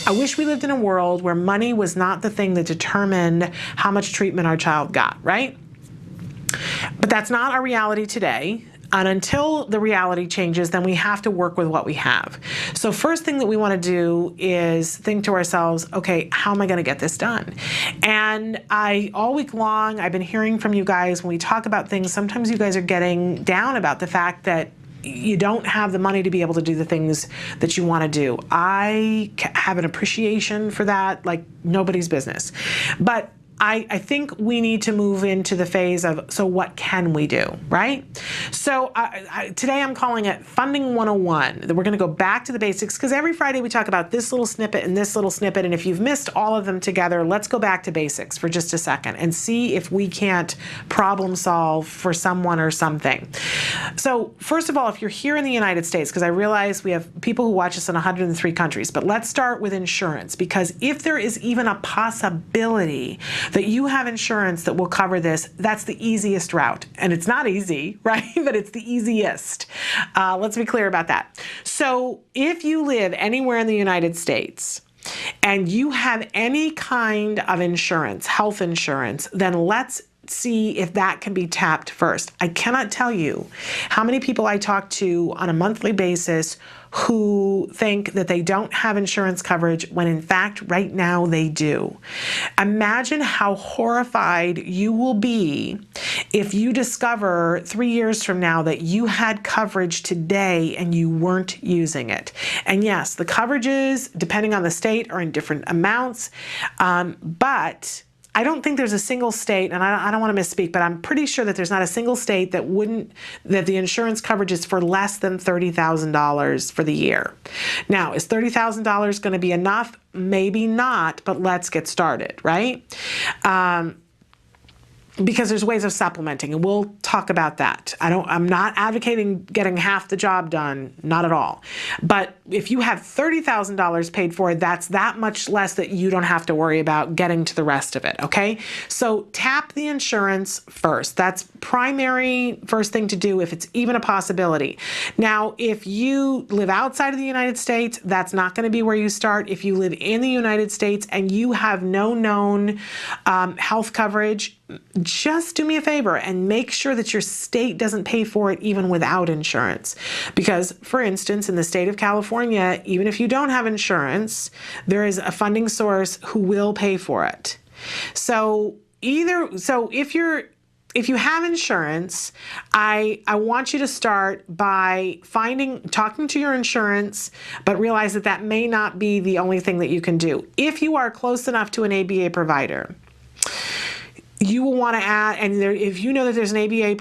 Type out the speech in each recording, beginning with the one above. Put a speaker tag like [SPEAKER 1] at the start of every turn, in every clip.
[SPEAKER 1] I wish we lived in a world where money was not the thing that determined how much treatment our child got, right? But that's not our reality today. And until the reality changes, then we have to work with what we have. So first thing that we want to do is think to ourselves, okay, how am I going to get this done? And all week long, I've been hearing from you guys when we talk about things, sometimes you guys are getting down about the fact that you don't have the money to be able to do the things that you want to do. I have an appreciation for that, like nobody's business. But I think we need to move into the phase of, so what can we do, right? So today I'm calling it Funding 101. We're going to go back to the basics because every Friday we talk about this little snippet and this little snippet. And if you've missed all of them together, let's go back to basics for just a second and see if we can't problem solve for someone or something. So first of all, if you're here in the United States, because I realize we have people who watch us in 103 countries, but let's start with insurance, because if there is even a possibility that you have insurance that will cover this, that's the easiest route. And it's not easy, right? But it's the easiest. Let's be clear about that. So if you live anywhere in the United States and you have any kind of insurance, health insurance, then let's see if that can be tapped first. I cannot tell you how many people I talk to on a monthly basis who think that they don't have insurance coverage when in fact right now they do. Imagine how horrified you will be if you discover 3 years from now that you had coverage today and you weren't using it. And yes, the coverages, depending on the state, are in different amounts, but I don't think there's a single state, and I don't want to misspeak, but I'm pretty sure that there's not a single state that the insurance coverage is for less than $30,000 for the year. Now, is $30,000 going to be enough? Maybe not, but let's get started, right? Because there's ways of supplementing, and we'll talk about that. I'm not advocating getting half the job done, not at all. But if you have $30,000 paid for, that's that much less that you don't have to worry about getting to the rest of it, okay? So tap the insurance first. That's primary first thing to do if it's even a possibility. Now, if you live outside of the United States, that's not going to be where you start. If you live in the United States and you have no known health coverage, just do me a favor and make sure that your state doesn't pay for it even without insurance. Because, for instance, in the state of California, even if you don't have insurance, there is a funding source who will pay for it. So if you have insurance, I want you to start by talking to your insurance, but realize that that may not be the only thing that you can do. If you are close enough to an ABA provider, you will want to add, and if you know that there's an ABA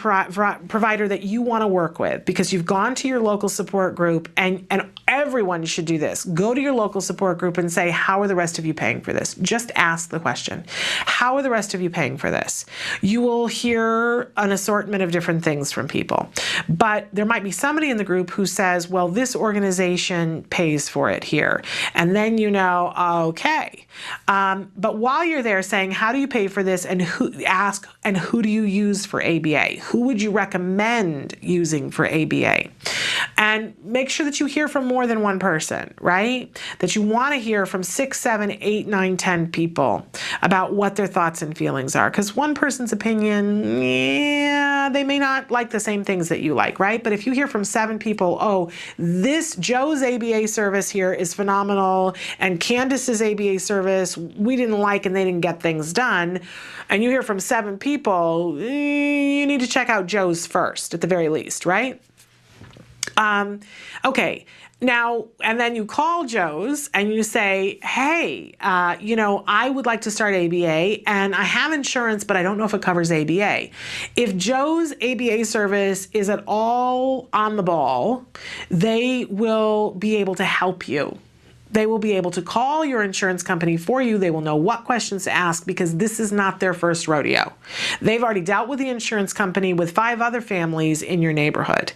[SPEAKER 1] provider that you want to work with, because you've gone to your local support group, and everyone should do this. Go to your local support group and say, how are the rest of you paying for this? Just ask the question. How are the rest of you paying for this? You will hear an assortment of different things from people. But there might be somebody in the group who says, well, this organization pays for it here. And then you know, okay. But while you're there saying, how do you pay for this, and who do you use for ABA? Who would you recommend using for ABA? And make sure that you hear from more than one person, right? That you want to hear from 6, 7, 8, 9, 10 people about what their thoughts and feelings are. Because one person's opinion, yeah, they may not like the same things that you like, right? But if you hear from 7 people, oh, this Joe's ABA service here is phenomenal, and Candace's ABA service we didn't like and they didn't get things done, and you hear from 7 people, you need to check out Joe's first, at the very least, right? Okay. Now, and then you call Joe's and you say, hey, I would like to start ABA and I have insurance, but I don't know if it covers ABA. If Joe's ABA service is at all on the ball, they will be able to help you. They will be able to call your insurance company for you. They will know what questions to ask because this is not their first rodeo. They've already dealt with the insurance company with 5 other families in your neighborhood.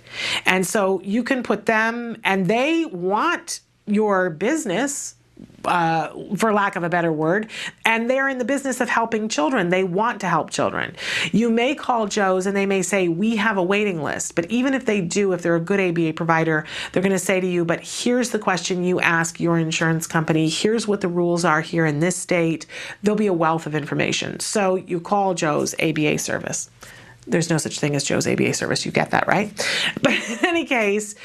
[SPEAKER 1] And so you can put them, and they want your business. for lack of a better word, and they're in the business of helping children. They want to help children. You may call Joe's and they may say, we have a waiting list. But even if they do, if they're a good ABA provider, they're going to say to you, but here's the question you ask your insurance company. Here's what the rules are here in this state. There'll be a wealth of information. So you call Joe's ABA service. There's no such thing as Joe's ABA service. You get that, right? But in any case,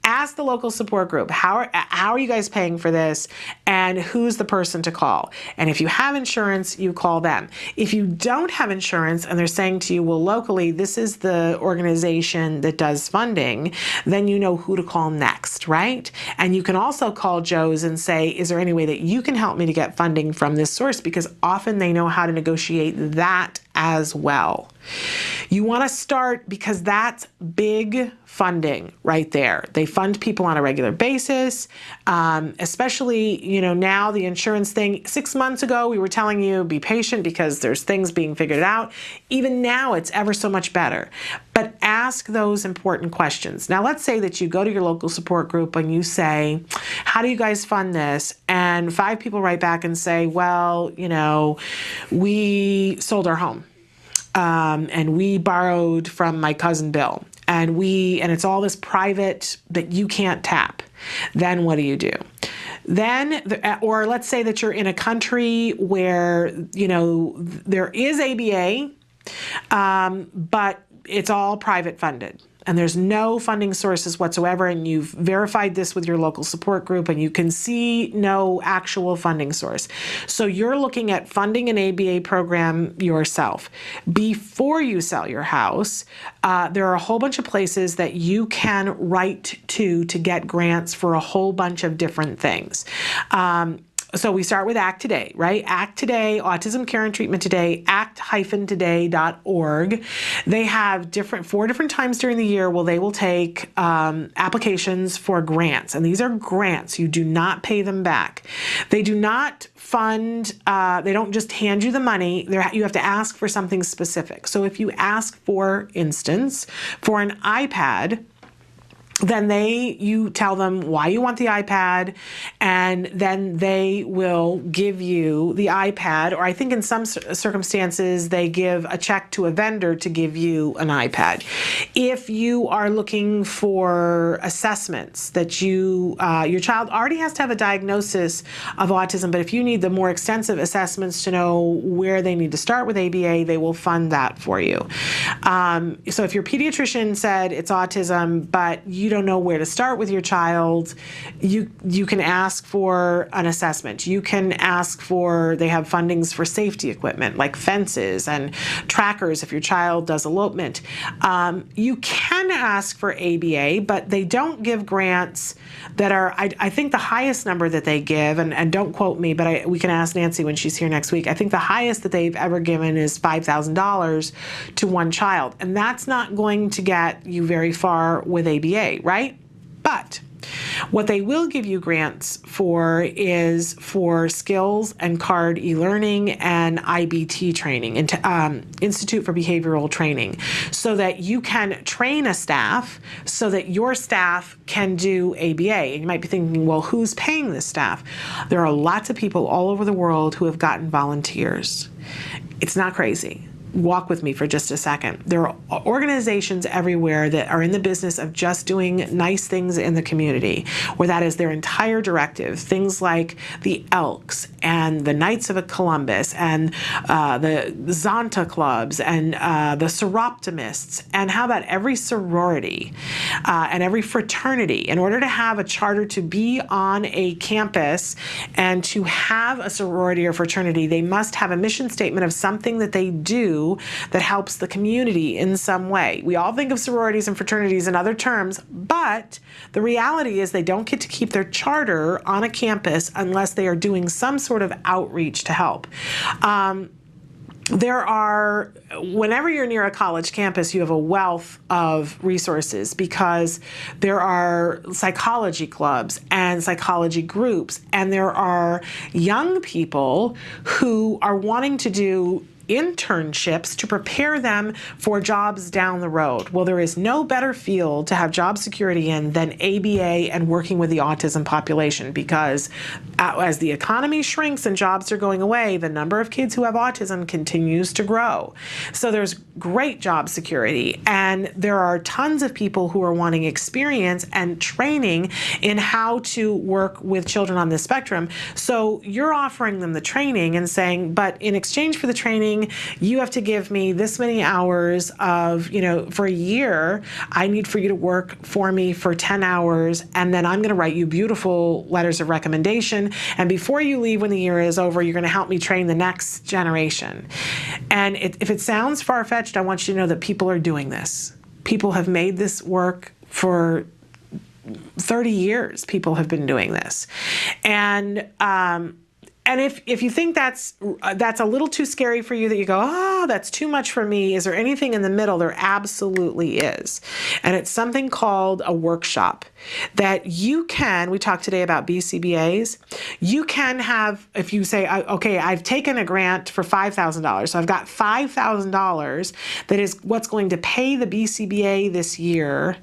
[SPEAKER 1] ask the local support group, how are you guys paying for this, and who's the person to call? And if you have insurance, you call them. If you don't have insurance and they're saying to you, well, locally, this is the organization that does funding, then you know who to call next, right? And you can also call Joe's and say, is there any way that you can help me to get funding from this source? Because often they know how to negotiate that as well. You want to start because that's big funding right there. They fund people on a regular basis, especially, now the insurance thing. 6 months ago, we were telling you, be patient because there's things being figured out. Even now, it's ever so much better. But ask those important questions. Now, let's say that you go to your local support group and you say, how do you guys fund this? And 5 people write back and say, well, we sold our home. And we borrowed from my cousin Bill, and it's all this private that you can't tap. Then what do you do? Or let's say that you're in a country where, there is ABA, but it's all private funded. And there's no funding sources whatsoever, and you've verified this with your local support group, and you can see no actual funding source. So you're looking at funding an ABA program yourself. Before you sell your house, there are a whole bunch of places that you can write to get grants for a whole bunch of different things. So we start with ACT Today, right? ACT Today, Autism Care and Treatment Today, act-today.org. They have 4 different times during the year where they will take applications for grants. And these are grants. You do not pay them back. They do not fund, they don't just hand you the money. You have to ask for something specific. So if you ask, for instance, for an iPad, then you tell them why you want the iPad, and then they will give you the iPad, or I think in some circumstances they give a check to a vendor to give you an iPad. If you are looking for assessments that your child already has to have a diagnosis of autism, but if you need the more extensive assessments to know where they need to start with ABA, they will fund that for you. So if your pediatrician said it's autism, but you don't know where to start with your child, you can ask for an assessment. You can ask they have fundings for safety equipment like fences and trackers if your child does elopement. You can ask for ABA, but they don't give grants that are, I think the highest number that they give, and don't quote me, but we can ask Nancy when she's here next week, I think the highest that they've ever given is $5,000 to one child. And that's not going to get you very far with ABA, right? But what they will give you grants for is for skills and CARD e-learning and IBT training, Institute for Behavioral Training, so that you can train a staff so that your staff can do ABA. And you might be thinking, well, who's paying this staff? There are lots of people all over the world who have gotten volunteers. It's not crazy. Walk with me for just a second. There are organizations everywhere that are in the business of just doing nice things in the community, where that is their entire directive. Things like the Elks and the Knights of Columbus and the Zonta clubs and the Soroptimists, and how about every sorority and every fraternity, in order to have a charter to be on a campus and to have a sorority or fraternity, they must have a mission statement of something that they do that helps the community in some way. We all think of sororities and fraternities in other terms, but the reality is they don't get to keep their charter on a campus unless they are doing some sort of outreach to help. Whenever you're near a college campus, you have a wealth of resources, because there are psychology clubs and psychology groups, and there are young people who are wanting to do internships to prepare them for jobs down the road. Well, there is no better field to have job security in than ABA and working with the autism population, because as the economy shrinks and jobs are going away, the number of kids who have autism continues to grow. So there's great job security, and there are tons of people who are wanting experience and training in how to work with children on the spectrum. So you're offering them the training and saying, but in exchange for the training, you have to give me this many hours of, for a year, I need for you to work for me for 10 hours, and then I'm going to write you beautiful letters of recommendation. And before you leave, when the year is over, you're going to help me train the next generation. And if it sounds far-fetched, I want you to know that people are doing this. People have made this work for 30 years. People have been doing this. And if you think that's a little too scary for you, that you go, oh, that's too much for me, is there anything in the middle? There absolutely is. And it's something called a workshop that you can, we talked today about BCBAs, you can have, if you say, okay, I've taken a grant for $5,000, so I've got $5,000 that is what's going to pay the BCBA this year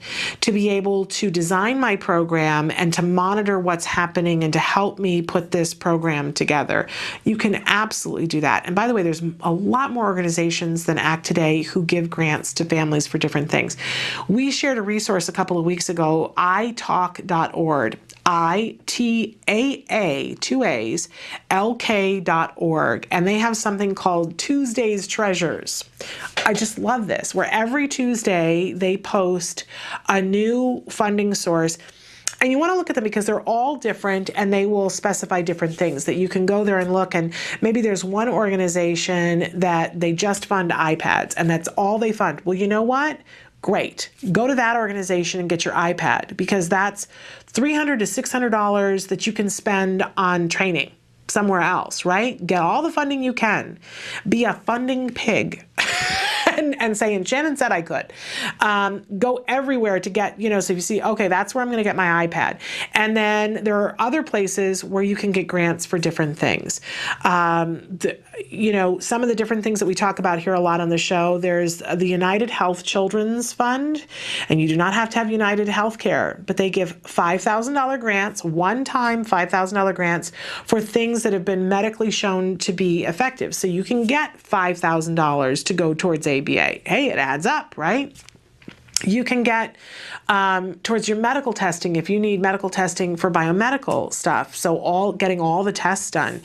[SPEAKER 1] to be able to design my program and to monitor what's happening and to help me put this program together. You can absolutely do that. And by the way, there's a lot more organizations than ACT Today who give grants to families for different things. We shared a resource a couple of weeks ago, italk.org, ITAA, 2 A's, LK.org, and they have something called Tuesday's Treasures. I just love this, where every Tuesday they post a new funding source. And you want to look at them because they're all different, and they will specify different things that you can go there and look. And maybe there's one organization that they just fund iPads, and that's all they fund. Well, you know what? Great. Go to that organization and get your iPad, because that's $300 to $600 that you can spend on training somewhere else, right? Get all the funding you can. Be a funding pig. And saying, Shannon said I could. Go everywhere to get, so if you see, okay, that's where I'm going to get my iPad. And then there are other places where you can get grants for different things. Some of the different things that we talk about here a lot on the show, there's the United Health Children's Fund, and you do not have to have United Healthcare, but they give $5,000 grants, one-time $5,000 grants for things that have been medically shown to be effective. So you can get $5,000 to go towards ABA. Hey, it adds up, right? You can get towards your medical testing if you need medical testing for biomedical stuff. So getting all the tests done.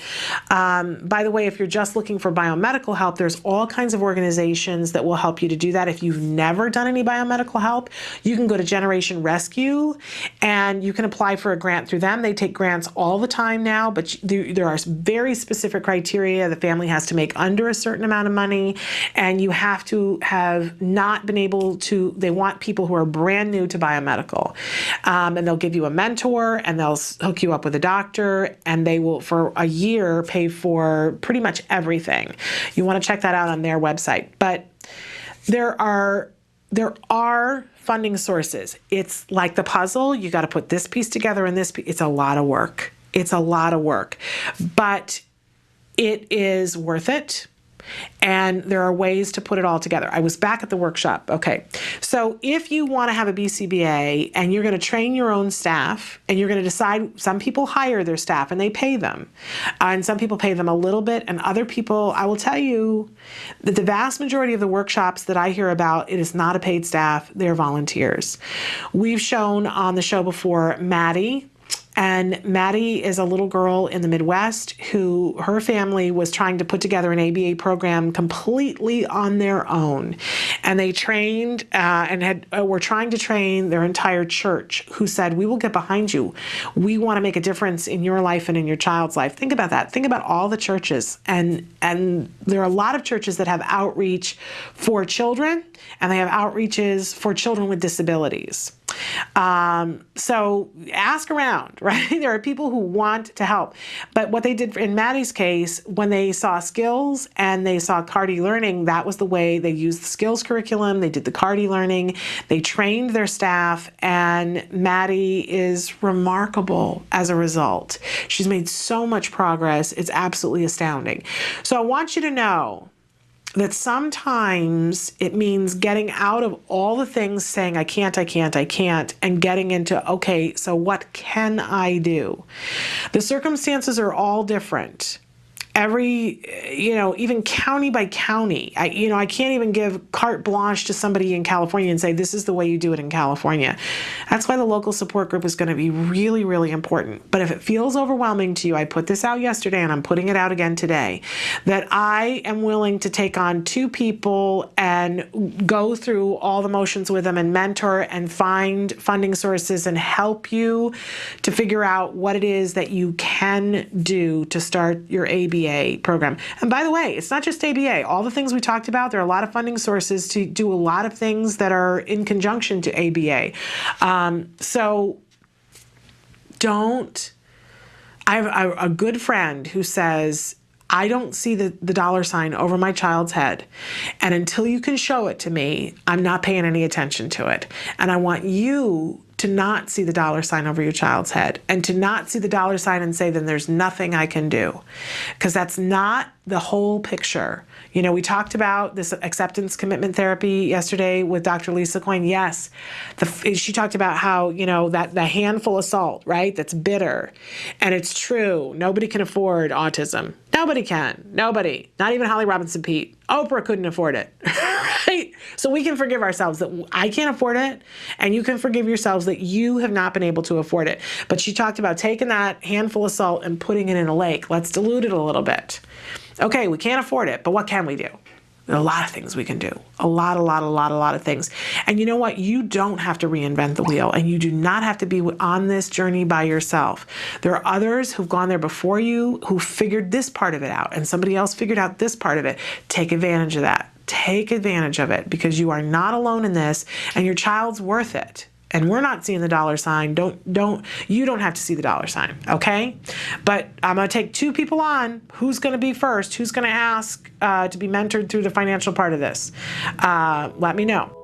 [SPEAKER 1] By the way, if you're just looking for biomedical help, there's all kinds of organizations that will help you to do that. If you've never done any biomedical help, you can go to Generation Rescue and you can apply for a grant through them. They take grants all the time now, but there are very specific criteria. The family has to make under a certain amount of money, and you have to have not been able to, they want people who are brand new to biomedical. And they'll give you a mentor, and they'll hook you up with a doctor, and they will, for a year, pay for pretty much everything. You want to check that out on their website. But there are funding sources. It's like the puzzle. You got to put this piece together and this piece. It's a lot of work. It's a lot of work. But it is worth it. And there are ways to put it all together. I was back at the workshop. Okay. So if you want to have a BCBA and you're going to train your own staff, and you're going to decide, some people hire their staff and they pay them. And some people pay them a little bit, and other people, I will tell you that the vast majority of the workshops that I hear about, it is not a paid staff. They're volunteers. We've shown on the show before Maddie. And Maddie is a little girl in the Midwest who, her family was trying to put together an ABA program completely on their own. And they trained and were trying to train their entire church, who said, we will get behind you. We want to make a difference in your life and in your child's life. Think about that. Think about all the churches. And there are a lot of churches that have outreach for children, and they have outreaches for children with disabilities. So ask around, right? There are people who want to help. But what they did in Maddie's case, when they saw skills and they saw CARD learning, that was the way they used the skills curriculum. They did the CARD learning. They trained their staff, and Maddie is remarkable as a result. She's made so much progress. It's absolutely astounding. So I want you to know that sometimes it means getting out of all the things saying, I can't, and getting into, okay, so what can I do? The circumstances are all different. Even county by county, I can't even give carte blanche to somebody in California and say, this is the way you do it in California. That's why the local support group is going to be really, really important. But if it feels overwhelming to you, I put this out yesterday and I'm putting it out again today, that I am willing to take on 2 people and go through all the motions with them and mentor and find funding sources and help you to figure out what it is that you can do to start your ABA program. And by the way, it's not just ABA. All the things we talked about, there are a lot of funding sources to do a lot of things that are in conjunction to ABA. So don't, I have a good friend who says, I don't see the dollar sign over my child's head. And until you can show it to me, I'm not paying any attention to it. And I want you to not see the dollar sign over your child's head and to not see the dollar sign and say, then there's nothing I can do. Because that's not the whole picture. We talked about this acceptance commitment therapy yesterday with Dr. Lisa Coyne. Yes, she talked about how, that the handful of salt, right? That's bitter. And it's true. Nobody can afford autism. Nobody can. Nobody. Not even Holly Robinson Peete. Oprah couldn't afford it. Right? So we can forgive ourselves that I can't afford it, and you can forgive yourselves that you have not been able to afford it. But she talked about taking that handful of salt and putting it in a lake. Let's dilute it a little bit. Okay, we can't afford it, but what can we do? There are a lot of things we can do. A lot of things. And you know what? You don't have to reinvent the wheel, and you do not have to be on this journey by yourself. There are others who've gone there before you who figured this part of it out, and somebody else figured out this part of it. Take advantage of that. Take advantage of it, because you are not alone in this, and your child's worth it. And we're not seeing the dollar sign. You don't have to see the dollar sign, okay? But I'm going to take 2 people on. Who's going to be first? Who's going to ask to be mentored through the financial part of this? Let me know.